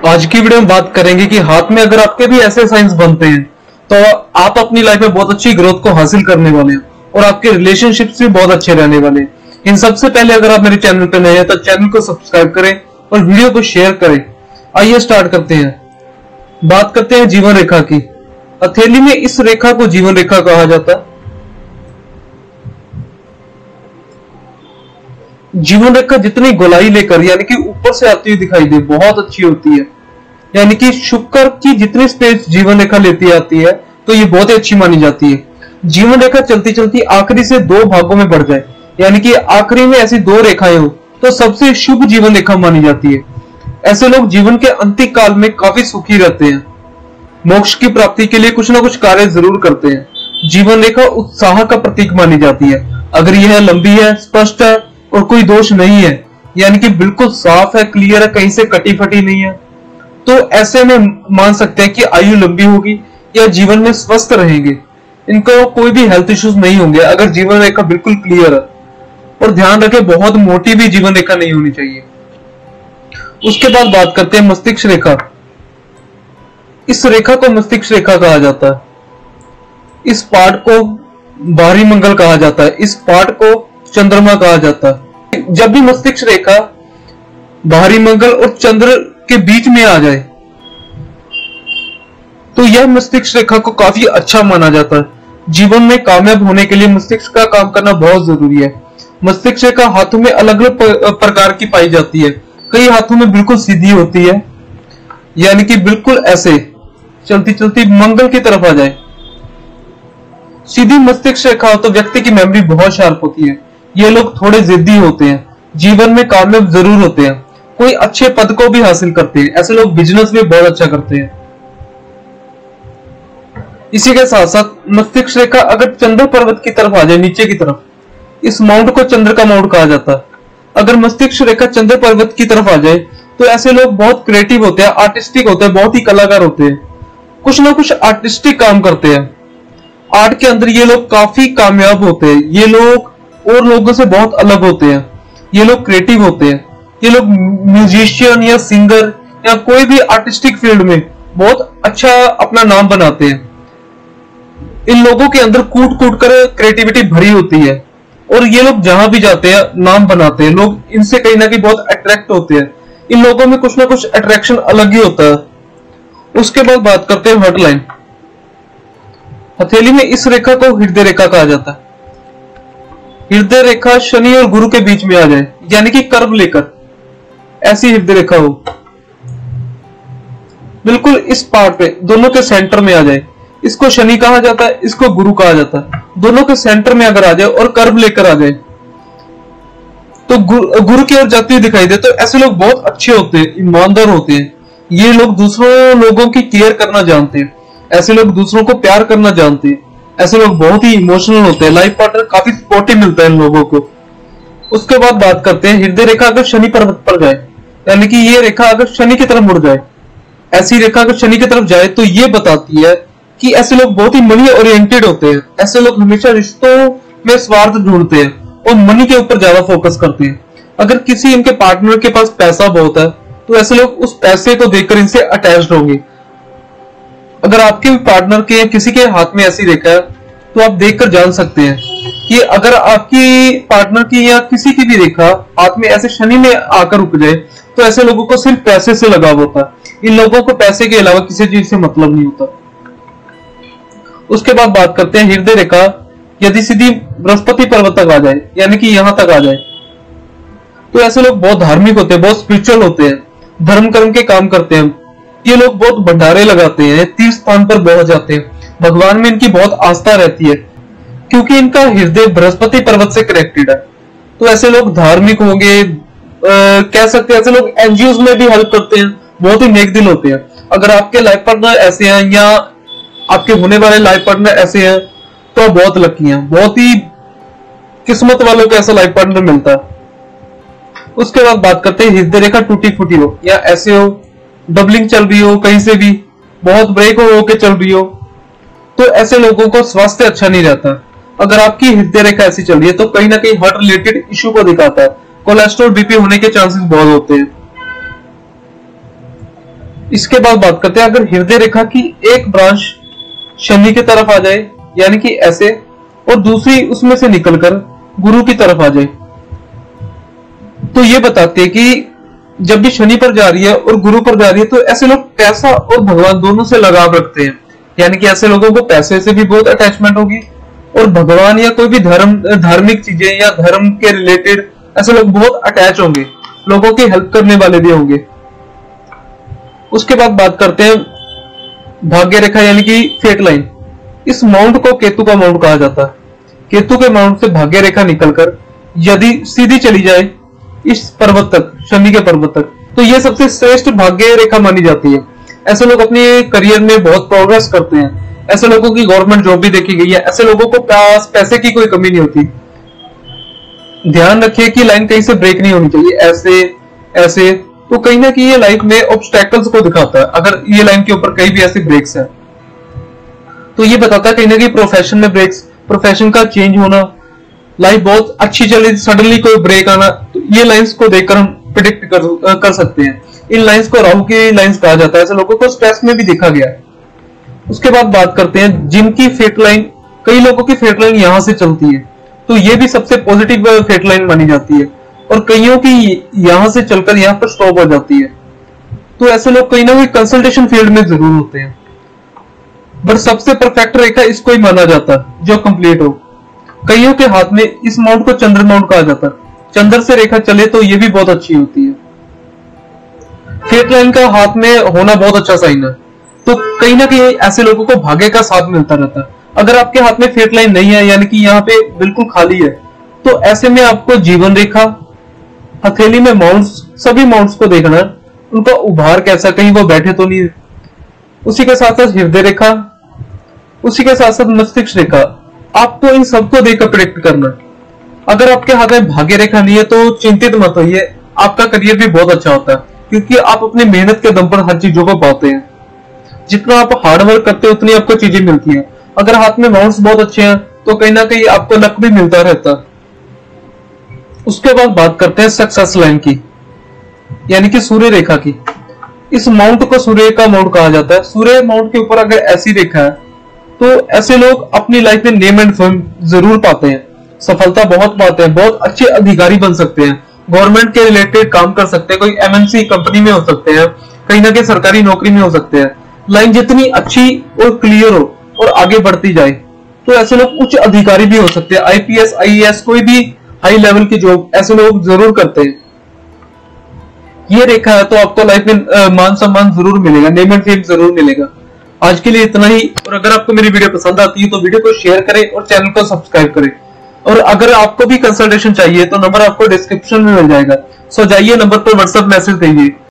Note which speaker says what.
Speaker 1: आज की वीडियो में बात करेंगे कि हाथ में अगर आपके भी ऐसे साइंस बनते हैं तो आप अपनी लाइफ में बहुत अच्छी ग्रोथ को हासिल करने वाले हैं और आपके रिलेशनशिप्स भी बहुत अच्छे रहने वाले हैं। इन सबसे पहले अगर आप मेरे चैनल पर नए हैं तो चैनल को सब्सक्राइब करें और वीडियो को शेयर करें। आइए स्टार्ट करते हैं। बात करते हैं जीवन रेखा की। हथेली में इस रेखा को जीवन रेखा कहा जाता है। जीवन रेखा जितनी गोलाई लेकर यानी कि ऊपर से आती हुई दिखाई दे बहुत अच्छी होती है। यानी कि शुक्र की जितनी स्पेस जीवन रेखा लेती आती है तो ये बहुत ही अच्छी मानी जाती है। जीवन रेखा चलती चलती आखिरी से दो भागों में बढ़ जाए यानी कि आखिरी में ऐसी दो रेखाएं हो तो सबसे शुभ जीवन रेखा मानी जाती है। ऐसे लोग जीवन के अंतिम काल में काफी सुखी रहते हैं। मोक्ष की प्राप्ति के लिए कुछ ना कुछ कार्य जरूर करते हैं। जीवन रेखा उत्साह का प्रतीक मानी जाती है। अगर यह लंबी है, स्पष्ट है और कोई दोष नहीं है यानी कि बिल्कुल साफ है, क्लियर है, कहीं से कटी फटी नहीं है तो ऐसे में मान सकते हैं कि आयु लंबी होगी या जीवन में स्वस्थ रहेंगे। इनको कोई भी हेल्थ इश्यूज नहीं होंगे अगर जीवन रेखा बिल्कुल क्लियर है। और ध्यान रखें बहुत मोटी भी जीवन रेखा नहीं होनी चाहिए। उसके बाद बात करते हैं मस्तिष्क रेखा। इस रेखा को मस्तिष्क रेखा कहा जाता है। इस पार्ट को बाहरी मंगल कहा जाता है। इस पार्ट को चंद्रमा कहा जाता है। जब भी मस्तिष्क रेखा बाहरी मंगल और चंद्र के बीच में आ जाए तो यह मस्तिष्क रेखा को काफी अच्छा माना जाता है। जीवन में कामयाब होने के लिए मस्तिष्क का काम करना बहुत जरूरी है। मस्तिष्क रेखा हाथों में अलग अलग प्रकार की पाई जाती है। कई हाथों में बिल्कुल सीधी होती है यानी कि बिल्कुल ऐसे चलती चलती मंगल की तरफ आ जाए। सीधी मस्तिष्क रेखा हो तो व्यक्ति की मेमोरी बहुत शार्प होती है। ये लोग थोड़े जिद्दी होते हैं, जीवन में कामयाब जरूर होते हैं, कोई अच्छे पद को भी हासिल करते हैं। ऐसे लोग बिजनेस में बहुत अच्छा करते हैं। इसी के साथ साथ मस्तिष्क रेखा अगर चंद्र पर्वत की तरफ आ जाए, नीचे की तरफ, इस माउंट को चंद्र का माउंट कहा जाता है। अगर मस्तिष्क रेखा चंद्र पर्वत की तरफ आ जाए तो ऐसे लोग बहुत क्रिएटिव होते हैं, आर्टिस्टिक होते हैं, बहुत ही कलाकार होते हैं, कुछ ना कुछ आर्टिस्टिक काम करते हैं। आर्ट के अंदर ये लोग काफी कामयाब होते हैं। ये लोग और लोगों से बहुत अलग होते हैं। ये लोग क्रिएटिव होते हैं। ये लोग म्यूजिशियन या सिंगर या कोई भी आर्टिस्टिक फील्ड में बहुत अच्छा अपना नाम बनाते हैं। इन लोगों के अंदर कूट कूट कर क्रिएटिविटी भरी होती है और ये लोग जहां भी जाते हैं नाम बनाते हैं। लोग इनसे कहीं ना कहीं बहुत अट्रैक्ट होते हैं। इन लोगों में कुछ ना कुछ अट्रैक्शन अलग ही होता है। उसके बाद बात करते हैं हार्ट लाइन। हथेली में इस रेखा को हृदय रेखा कहा जाता है। हृदय रेखा शनि और गुरु के बीच में आ जाए यानी कि कर्व लेकर ऐसी हृदय रेखा हो, बिल्कुल इस पार्ट पे दोनों के सेंटर में आ जाए। इसको शनि कहा जाता है, इसको गुरु कहा जाता है। दोनों के सेंटर में अगर आ जाए और कर्व लेकर आ जाए तो गुरु की ओर जाती हुई दिखाई दे तो ऐसे लोग बहुत अच्छे होते हैं, ईमानदार होते हैं। ये लोग दूसरों लोगों की केयर करना जानते हैं। ऐसे लोग दूसरों को प्यार करना जानते हैं। ऐसे लोग बहुत ही इमोशनल होते हैं। लाइफ पार्टनर काफी सपोर्टिव मिलता है इन लोगों को। उसके बाद बात करते हैं हृदय रेखा अगर शनि पर्वत पर जाए यानी कि ये रेखा अगर शनि की तरफ मुड़ जाए, ऐसी रेखा अगर शनि की तरफ जाए तो ये बताती है कि ऐसे लोग बहुत ही मनी ओरिएंटेड होते हैं। ऐसे लोग हमेशा रिश्तों में स्वार्थ ढूंढते हैं और मनी के ऊपर ज्यादा फोकस करते हैं। अगर किसी इनके पार्टनर के पास पैसा बहुत है तो ऐसे लोग उस पैसे को देखकर इनसे अटैच्ड होंगे। अगर आपके पार्टनर के या किसी के हाथ में ऐसी रेखा है तो आप देखकर जान सकते हैं कि अगर आपकी पार्टनर की या किसी की भी रेखा हाथ में ऐसे शनि में आकर रुक जाए तो ऐसे लोगों को सिर्फ पैसे से लगाव होता है। इन लोगों को पैसे के अलावा किसी चीज से मतलब नहीं होता। उसके बाद बात करते हैं हृदय रेखा यदि सीधी बृहस्पति पर्वत तक आ जाए यानी कि यहां तक आ जाए तो ऐसे लोग बहुत धार्मिक होते हैं, बहुत स्पिरिचुअल होते हैं, धर्म कर्म के काम करते हैं। ये लोग बहुत भंडारे लगाते हैं, तीर्थ स्थान पर पहुंच जाते हैं। भगवान में इनकी बहुत आस्था रहती है क्योंकि इनका हृदय बृहस्पति पर्वत से कनेक्टेड है। तो ऐसे लोग धार्मिक होंगे, कह सकते हैं ऐसे लोग एनजीओ में भी हेल्प करते हैं, बहुत ही नेक दिल होते हैं। अगर आपके लाइफ पार्टनर ऐसे हैं या आपके होने वाले लाइफ पार्टनर ऐसे हैं तो आप बहुत लकी हैं। बहुत ही किस्मत वालों को ऐसा लाइफ पार्टनर मिलता है। उसके बाद बात करते हैं हृदय रेखा टूटी फूटी हो या ऐसे हो, डबलिंग चल रही हो, कहीं से भी बहुत ब्रेक हो के चल रही हो तो ऐसे लोगों को स्वास्थ्य अच्छा नहीं रहता। अगर आपकी हृदय रेखा ऐसी चल रही है तो कहीं ना कहीं हार्ट रिलेटेड इश्यू को दिखाता है। कोलेस्ट्रॉल बीपी होने के चांसेस बहुत होते हैं। इसके बाद बात करते हैं अगर हृदय रेखा की एक ब्रांच शनि की तरफ आ जाए यानी कि ऐसे, और दूसरी उसमें से निकलकर गुरु की तरफ आ जाए, तो ये बताते हैं कि जब भी शनि पर जा रही है और गुरु पर जा रही है तो ऐसे लोग पैसा और भगवान दोनों से लगाव रखते हैं। यानी कि ऐसे लोगों को पैसे से भी बहुत अटैचमेंट होगी और भगवान या कोई भी धार्मिक चीजें या धर्म के रिलेटेड ऐसे लोग बहुत अटैच होंगे, लोगों की हेल्प करने वाले भी होंगे। उसके बाद बात करते हैं भाग्य रेखा यानी कि फेट लाइन। इस माउंट को केतु का माउंट कहा जाता है। केतु के माउंट से भाग्य रेखा निकलकर यदि सीधी चली जाए इस पर्वत तक, शनि के पर्वत तक, तो यह सबसे श्रेष्ठ भाग्य रेखा मानी जाती है। ऐसे लोग अपने करियर में बहुत प्रोग्रेस करते हैं। ऐसे लोगों की गवर्नमेंट जॉब भी देखी गई है। ऐसे लोगों को पास पैसे की कोई कमी नहीं होती। ध्यान रखिए कि लाइन कहीं से ब्रेक नहीं होनी चाहिए, ऐसे ऐसे, तो कहीं ना कहीं ये लाइफ में ऑब्स्टेकल्स को दिखाता है। अगर ये लाइन के ऊपर कहीं भी ऐसे ब्रेक्स है तो ये बताता है कहीं ना कहीं प्रोफेशन में ब्रेक्स, प्रोफेशन का चेंज होना, लाइफ बहुत अच्छी चली सडनली कोई ब्रेक आना, तो ये लाइंस को देखकर हम प्रिडिक्ट कर सकते हैं। इन लाइंस को राहु की लाइंस कहा जाता है। ऐसे लोगों को स्ट्रेस में भी देखा गया है। उसके बाद बात करते हैं जिनकी फेट लाइन, कई लोगों की फेट लाइन यहां से चलती है तो ये भी सबसे पॉजिटिव फेट लाइन मानी जाती है, और कईयों की यहां से चलकर यहां पर स्टॉप हो जाती है। तो ऐसे लोग कहीं ना कहीं कंसल्टेशन फील्ड में जरूर होते हैं। बट सबसे परफेक्ट रेखा इसको ही माना जाता है जो कंप्लीट हो। कईयों के हाथ में इस माउंट को चंद्र माउंट कहा जाता है। चंद्र से रेखा चले तो ये भी बहुत अच्छी होती है। फेट लाइन का हाथ में होना बहुत अच्छा साइन है। तो कहीं ना कहीं ऐसे लोगों को भाग्य का साथ मिलता रहता है। अगर आपके हाथ में फेट लाइन नहीं है यानी कि यहाँ पे बिल्कुल खाली है, तो ऐसे में आपको जीवन रेखा, हथेली में माउंट्स, सभी माउंट्स को देखना है, उनका उभार कैसा, कहीं वो बैठे तो नहीं। उसी के साथ साथ हृदय रेखा, उसी के साथ साथ मस्तिष्क रेखा, आपको इन सबको देखकर प्रेडिक्ट करना। अगर आपके हाथ में भाग्य रेखा नहीं है तो चिंतित मत होइए, आपका करियर भी बहुत अच्छा होता है, क्योंकि आप अपनी मेहनत के दम पर हर चीजों को पाते हैं। जितना आप हार्डवर्क करते हैं उतनी आपको चीजें मिलती हैं। अगर हाथ में माउंट्स बहुत अच्छे हैं तो कहीं ना कहीं आपको लक भी मिलता रहता है। उसके बाद बात करते हैं सक्सेस लाइन की, यानी कि सूर्य रेखा की। इस माउंट को सूर्य का माउंट कहा जाता है। सूर्य माउंट के ऊपर अगर ऐसी रेखा है तो ऐसे लोग अपनी लाइफ में नेम एंड फेम जरूर पाते हैं, सफलता बहुत पाते हैं, बहुत अच्छे अधिकारी बन सकते हैं, गवर्नमेंट के रिलेटेड काम कर सकते हैं, कोई एमएनसी कंपनी में हो सकते हैं, कहीं ना कहीं सरकारी नौकरी में हो सकते हैं। लाइन जितनी अच्छी और क्लियर हो और आगे बढ़ती जाए तो ऐसे लोग उच्च अधिकारी भी हो सकते हैं। आईपीएस, आईएएस, कोई भी हाई लेवल की जॉब ऐसे लोग जरूर करते हैं। ये रेखा है तो आपको लाइफ में मान सम्मान जरूर मिलेगा, नेम एंड फेम जरूर मिलेगा। आज के लिए इतना ही, और अगर आपको मेरी वीडियो पसंद आती है तो वीडियो को शेयर करें और चैनल को सब्सक्राइब करें। और अगर आपको भी कंसल्टेशन चाहिए तो नंबर आपको डिस्क्रिप्शन में मिल जाएगा। सो जाइए, नंबर पर व्हाट्सएप मैसेज करिए।